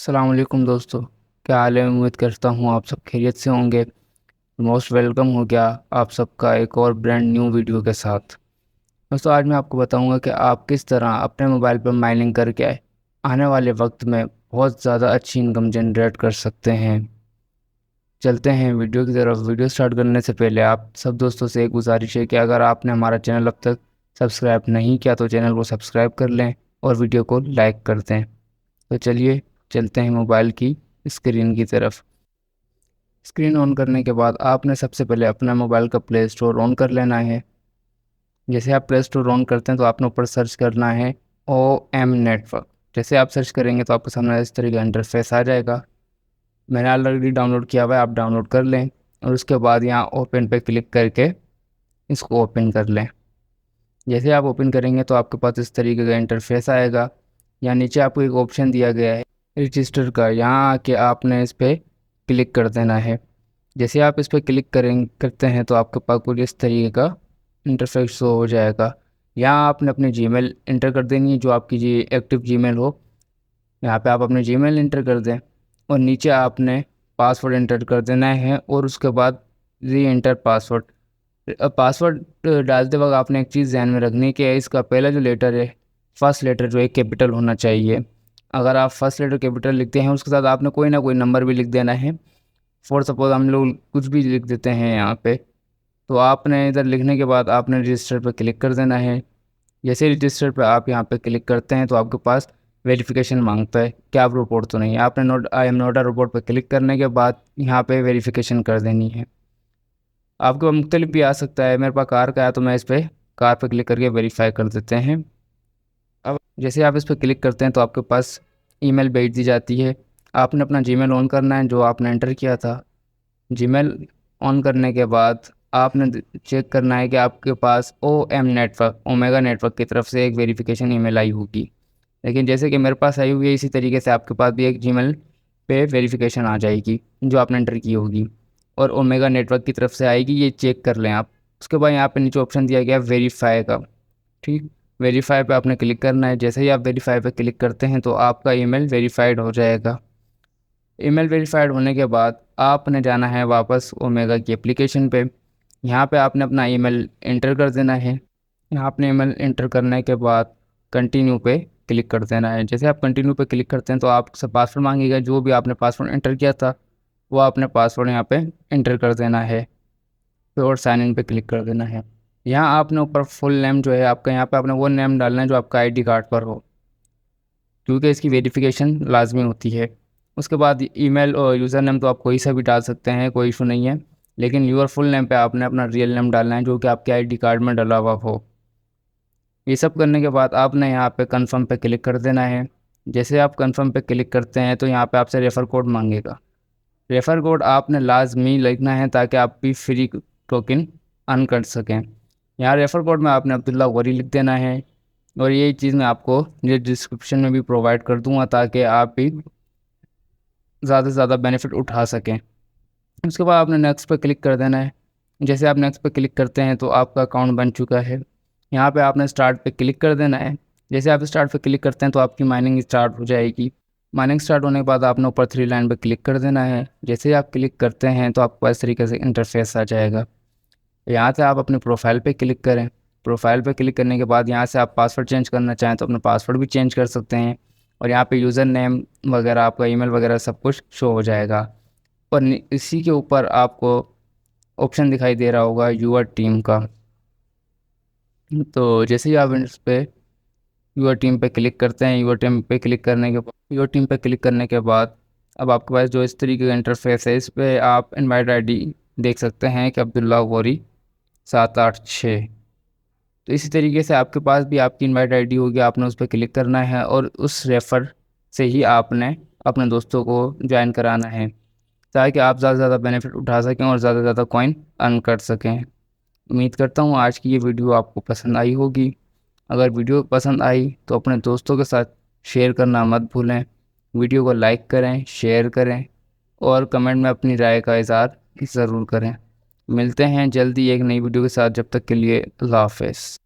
अस्सलाम वालेकुम दोस्तों। क्या हाल है? उम्मीद करता हूँ आप सब खैरियत से होंगे। मोस्ट वेलकम हो गया आप सबका एक और ब्रांड न्यू वीडियो के साथ। दोस्तों, आज मैं आपको बताऊंगा कि आप किस तरह अपने मोबाइल पर माइनिंग करके आने वाले वक्त में बहुत ज़्यादा अच्छी इनकम जनरेट कर सकते हैं। चलते हैं वीडियो की तरफ। वीडियो स्टार्ट करने से पहले आप सब दोस्तों से एक गुजारिश है कि अगर आपने हमारा चैनल अब तक सब्सक्राइब नहीं किया तो चैनल को सब्सक्राइब कर लें और वीडियो को लाइक कर दें। तो चलिए चलते हैं मोबाइल की स्क्रीन की तरफ। स्क्रीन ऑन करने के बाद आपने सबसे पहले अपना मोबाइल का प्ले स्टोर ऑन कर लेना है। जैसे आप प्ले स्टोर ऑन करते हैं तो आपने ऊपर सर्च करना है OM नेटवर्क। जैसे आप सर्च करेंगे तो आपके सामने इस तरह का इंटरफेस आ जाएगा। मैंने ऑलरेडी डाउनलोड किया हुआ है, आप डाउनलोड कर लें और उसके बाद यहाँ ओपन पे क्लिक करके इसको ओपन कर लें। जैसे आप ओपन करेंगे तो आपके पास इस तरीके का इंटरफेस आएगा। यहाँ नीचे आपको एक ऑप्शन दिया गया है रजिस्टर का, यहाँ आके आपने इस पर क्लिक कर देना है। जैसे आप इस पर क्लिक करते हैं तो आपके पास कुछ इस तरीके का इंटरफेस शो हो जाएगा। यहाँ आपने अपनी जीमेल इंटर कर देनी है, जो आपकी जी एक्टिव जीमेल हो। यहाँ पे आप अपने जीमेल इंटर कर दें और नीचे आपने पासवर्ड इंटर कर देना है और उसके बाद री एंटर पासवर्ड। पासवर्ड डालते वक्त आपने एक चीज़ ध्यान में रखनी है कि इसका पहला जो लेटर है, फर्स्ट लेटर जो है कैपिटल होना चाहिए। अगर आप फर्स्ट लेटर कैपिटल लिखते हैं उसके साथ आपने कोई ना कोई नंबर भी लिख देना है। फॉर सपोज हम लोग कुछ भी लिख देते हैं यहाँ पे, तो आपने इधर लिखने के बाद आपने रजिस्टर पर क्लिक कर देना है। जैसे रजिस्टर पर आप यहाँ पे क्लिक करते हैं तो आपके पास वेरिफिकेशन मांगता है कि आप रोबोट तो नहीं है। आपने note I am not a robot पर क्लिक करने के बाद यहाँ पे वेरिफिकेशन कर देनी है। आपके पास मुख्तलिफ भी आ सकता है, मेरे पास कार का है तो मैं इस पर कार पर क्लिक करके वेरीफाई कर देते हैं। अब जैसे आप इस पर क्लिक करते हैं तो आपके पास ईमेल भेज दी जाती है। आपने अपना जीमेल ऑन करना है जो आपने एंटर किया था। जीमेल ऑन करने के बाद आपने चेक करना है कि आपके पास OM नेटवर्क ओमेगा नेटवर्क की तरफ से एक वेरिफिकेशन ईमेल आई होगी। लेकिन जैसे कि मेरे पास आई हुई है, इसी तरीके से आपके पास भी एक जीमेल पे वेरिफिकेशन आ जाएगी जो आपने एंटर की होगी और ओमेगा नेटवर्क की तरफ से आएगी। ये चेक कर लें आप। उसके बाद यहाँ पे नीचे ऑप्शन दिया गया है वेरीफाई का। ठीक, वेरीफाई पे आपने क्लिक करना है। जैसे ही आप वेरीफाई पे क्लिक करते हैं तो आपका ईमेल वेरीफाइड हो जाएगा। ईमेल वेरीफाइड होने के बाद आपने जाना है वापस ओमेगा की एप्लीकेशन पे। यहाँ पे आपने अपना ईमेल इंटर कर देना है। यहाँ आपने ईमेल इंटर करने के बाद कंटिन्यू पे क्लिक कर देना है। जैसे आप कंटिन्यू पे क्लिक करते हैं तो आपसे पासवर्ड मांगेगा। जो भी आपने पासवर्ड इंटर किया था वो आपने पासवर्ड यहाँ पे इंटर कर देना है। फिर और साइन इन पे क्लिक कर देना है। यहाँ आपने ऊपर फुल नेम जो है आपका, यहाँ पे आपने वो नेम डालना है जो आपका ID कार्ड पर हो, क्योंकि इसकी वेरिफिकेशन लाजमी होती है। उसके बाद ईमेल और यूज़र नेम तो आप कोई सा भी डाल सकते हैं, कोई इशू नहीं है। लेकिन यूर फुल नेम पे आपने अपना रियल नेम डालना है जो कि आपके ID कार्ड में डला हुआ हो। ये सब करने के बाद आपने यहाँ पे कंफर्म पे क्लिक कर देना है। जैसे आप कंफर्म पे क्लिक करते हैं तो यहाँ पे आपसे रेफ़र कोड मांगेगा। रेफ़र कोड आपने लाजमी लिखना है ताकि आप भी फ्री टोकन अर्न कर सकें। यहाँ रेफ़र कोड में आपने अब्दुल्ला गौरी लिख देना है और ये चीज़ मैं आपको डिस्क्रिप्शन में भी प्रोवाइड कर दूँगा ताकि आप भी ज़्यादा से ज़्यादा बेनिफिट उठा सकें। उसके बाद आपने नेक्स्ट पर क्लिक कर देना है। जैसे आप नेक्स्ट पर क्लिक करते हैं तो आपका अकाउंट बन चुका है। यहाँ पे आपने स्टार्ट पे क्लिक कर देना है। जैसे आप स्टार्ट पे क्लिक करते हैं तो आपकी माइनिंग स्टार्ट हो जाएगी। माइनिंग स्टार्ट होने के बाद आपने ऊपर 3 लाइन पे क्लिक कर देना है। जैसे आप क्लिक करते हैं तो आपको इस तरीके से इंटरफेस आ जाएगा। यहाँ से आप अपने प्रोफाइल पे क्लिक करें। प्रोफाइल पे क्लिक करने के बाद यहाँ से आप पासवर्ड चेंज करना चाहें तो अपना पासवर्ड भी चेंज कर सकते हैं और यहाँ पे यूज़र नेम वगैरह, आपका ईमेल वगैरह सब कुछ शो हो जाएगा। और इसी के ऊपर आपको ऑप्शन दिखाई दे रहा होगा यूअर टीम का। तो जैसे ही आप इस पे यूअर टीम पे क्लिक करते हैं, यूअर टीम पे क्लिक करने के बाद अब आपके पास जो इस तरीके का इंटरफेस है, इस पे आप इनवाइट ID देख सकते हैं कि अब्दुल्ला गौरी 786। तो इसी तरीके से आपके पास भी आपकी इनवाइट ID होगी, आपने उस पर क्लिक करना है और उस रेफ़र से ही आपने अपने दोस्तों को ज्वाइन कराना है ताकि आप ज़्यादा से ज़्यादा बेनिफिट उठा सकें और ज़्यादा से ज़्यादा कॉइन अर्न कर सकें। उम्मीद करता हूँ आज की ये वीडियो आपको पसंद आई होगी। अगर वीडियो पसंद आई तो अपने दोस्तों के साथ शेयर करना मत भूलें। वीडियो को लाइक करें, शेयर करें और कमेंट में अपनी राय का इज़हार ज़रूर करें। मिलते हैं जल्दी एक नई वीडियो के साथ। जब तक के लिए अल्लाह हाफ़िज़।